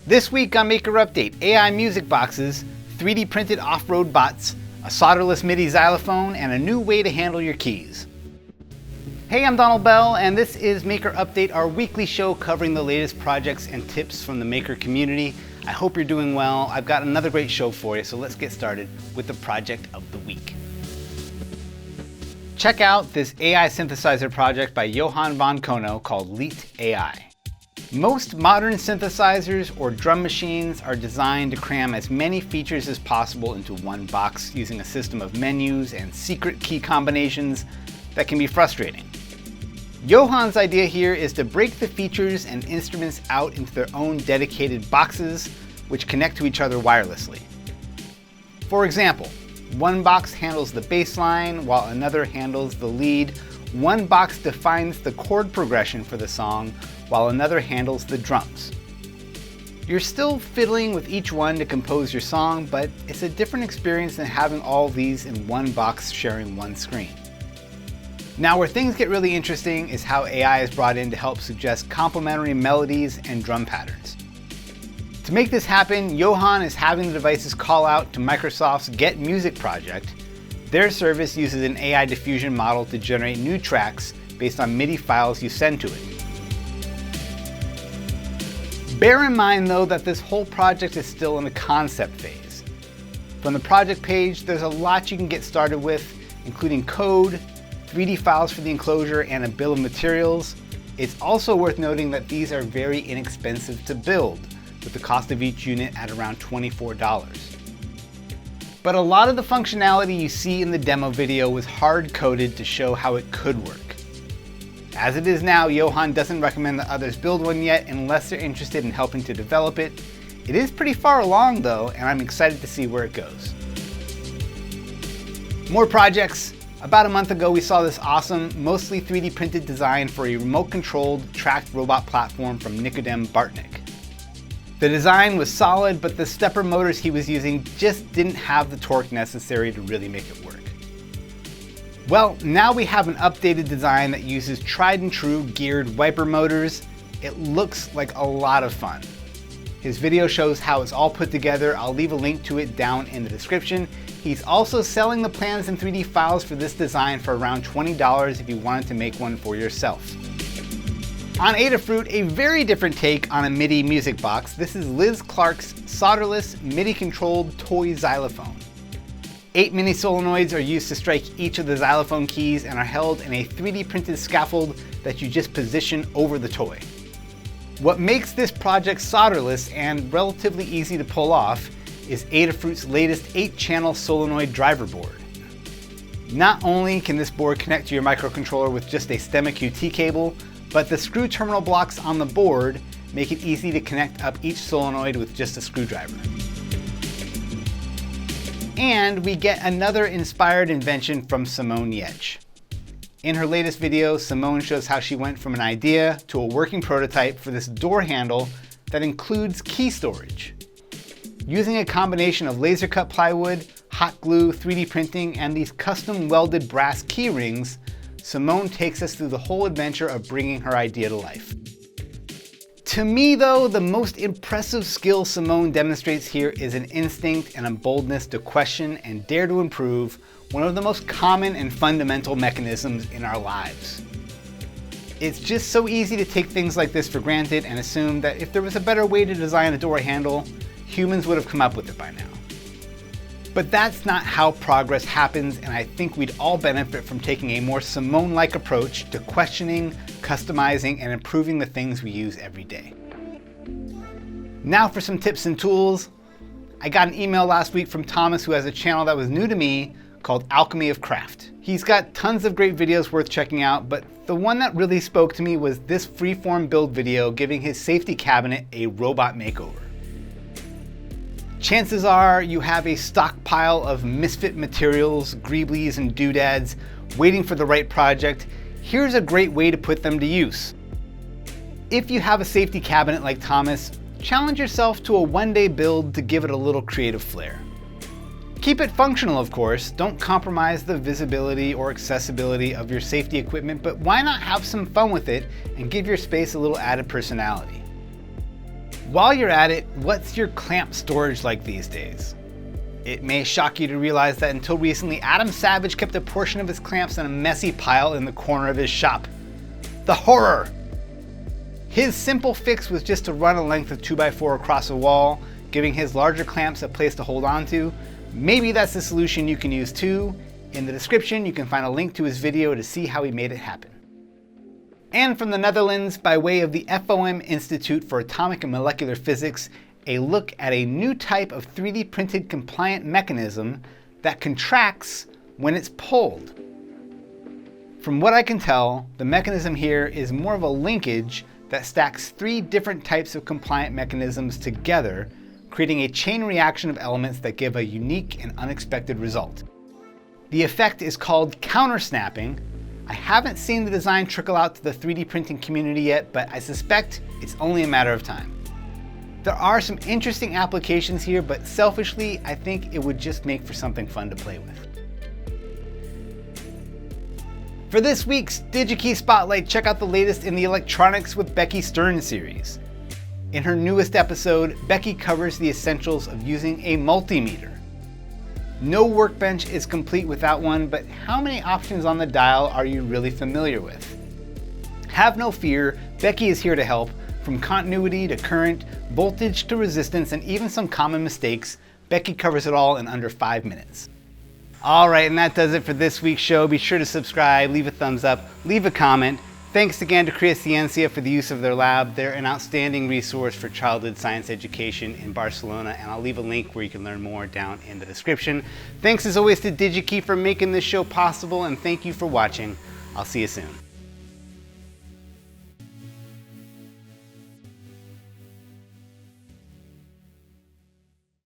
This week on Maker Update, AI music boxes, 3D printed off-road bots, a solderless MIDI xylophone, and a new way to handle your keys. Hey, I'm Donald Bell, and this is Maker Update, our weekly show covering the latest projects and tips from the Maker community. I hope you're doing well. I've got another great show for you, so let's get started with the project of the week. Check out this AI synthesizer project by Johan von Konow called Leet AI. Most modern synthesizers or drum machines are designed to cram as many features as possible into one box using a system of menus and secret key combinations that can be frustrating. Johan's idea here is to break the features and instruments out into their own dedicated boxes, which connect to each other wirelessly. For example, one box handles the bass line while another handles the lead. One box defines the chord progression for the song while another handles the drums. You're still fiddling with each one to compose your song, but it's a different experience than having all these in one box sharing one screen. Now, where things get really interesting is how AI is brought in to help suggest complementary melodies and drum patterns. To make this happen, Johan is having the devices call out to Microsoft's Get Music project. Their service uses an AI diffusion model to generate new tracks based on MIDI files you send to it. Bear in mind, though, that this whole project is still in the concept phase. From the project page, there's a lot you can get started with, including code, 3D files for the enclosure, and a bill of materials. It's also worth noting that these are very inexpensive to build, with the cost of each unit at around $24. But a lot of the functionality you see in the demo video was hard-coded to show how it could work. As it is now, Johan doesn't recommend that others build one yet unless they're interested in helping to develop it. It is pretty far along though, and I'm excited to see where it goes. More projects. About a month ago, we saw this awesome, mostly 3D printed design for a remote-controlled tracked robot platform from Nikodem Bartnik. The design was solid, but the stepper motors he was using just didn't have the torque necessary to really make it work. Well, now we have an updated design that uses tried and true geared wiper motors. It looks like a lot of fun. His video shows how it's all put together. I'll leave a link to it down in the description. He's also selling the plans and 3D files for this design for around $20 if you wanted to make one for yourself. On Adafruit, a very different take on a MIDI music box. This is Liz Clark's solderless MIDI-controlled toy xylophone. 8 mini solenoids are used to strike each of the xylophone keys and are held in a 3D printed scaffold that you just position over the toy. What makes this project solderless and relatively easy to pull off is Adafruit's latest 8-channel solenoid driver board. Not only can this board connect to your microcontroller with just a STEMMA QT cable, but the screw terminal blocks on the board make it easy to connect up each solenoid with just a screwdriver. And we get another inspired invention from Simone Giertz. In her latest video, Simone shows how she went from an idea to a working prototype for this door handle that includes key storage. Using a combination of laser cut plywood, hot glue, 3D printing, and these custom welded brass key rings, Simone takes us through the whole adventure of bringing her idea to life. To me though, the most impressive skill Simone demonstrates here is an instinct and a boldness to question and dare to improve one of the most common and fundamental mechanisms in our lives. It's just so easy to take things like this for granted and assume that if there was a better way to design a door handle, humans would have come up with it by now. But that's not how progress happens, and I think we'd all benefit from taking a more Simone-like approach to questioning, customizing, and improving the things we use every day. Now for some tips and tools. I got an email last week from Thomas, who has a channel that was new to me called Alchemy of Craft. He's got tons of great videos worth checking out, but the one that really spoke to me was this freeform build video giving his safety cabinet a robot makeover. Chances are you have a stockpile of misfit materials, greeblies, and doodads waiting for the right project. Here's a great way to put them to use. If you have a safety cabinet like Thomas, challenge yourself to a one-day build to give it a little creative flair. Keep it functional, of course. Don't compromise the visibility or accessibility of your safety equipment, but why not have some fun with it and give your space a little added personality? While you're at it, what's your clamp storage like these days? It may shock you to realize that until recently, Adam Savage kept a portion of his clamps in a messy pile in the corner of his shop. The horror! His simple fix was just to run a length of 2x4 across a wall, giving his larger clamps a place to hold on to. Maybe that's the solution you can use too. In the description, you can find a link to his video to see how he made it happen. And from the Netherlands, by way of the FOM Institute for Atomic and Molecular Physics, a look at a new type of 3D printed compliant mechanism that contracts when it's pulled. From what I can tell, the mechanism here is more of a linkage that stacks 3 different types of compliant mechanisms together, creating a chain reaction of elements that give a unique and unexpected result. The effect is called countersnapping. I haven't seen the design trickle out to the 3D printing community yet, but I suspect it's only a matter of time. There are some interesting applications here, but selfishly, I think it would just make for something fun to play with. For this week's DigiKey Spotlight, check out the latest in the Electronics with Becky Stern series. In her newest episode, Becky covers the essentials of using a multimeter. No workbench is complete without one, but how many options on the dial are you really familiar with? Have no fear, Becky is here to help. From continuity to current, voltage to resistance, and even some common mistakes, Becky covers it all in under 5 minutes. Alright, and that does it for this week's show. Be sure to subscribe, leave a thumbs up, leave a comment. Thanks again to CREACIÉNCIA for the use of their lab. They're an outstanding resource for childhood science education in Barcelona, and I'll leave a link where you can learn more down in the description. Thanks as always to DigiKey for making this show possible, and thank you for watching. I'll see you soon.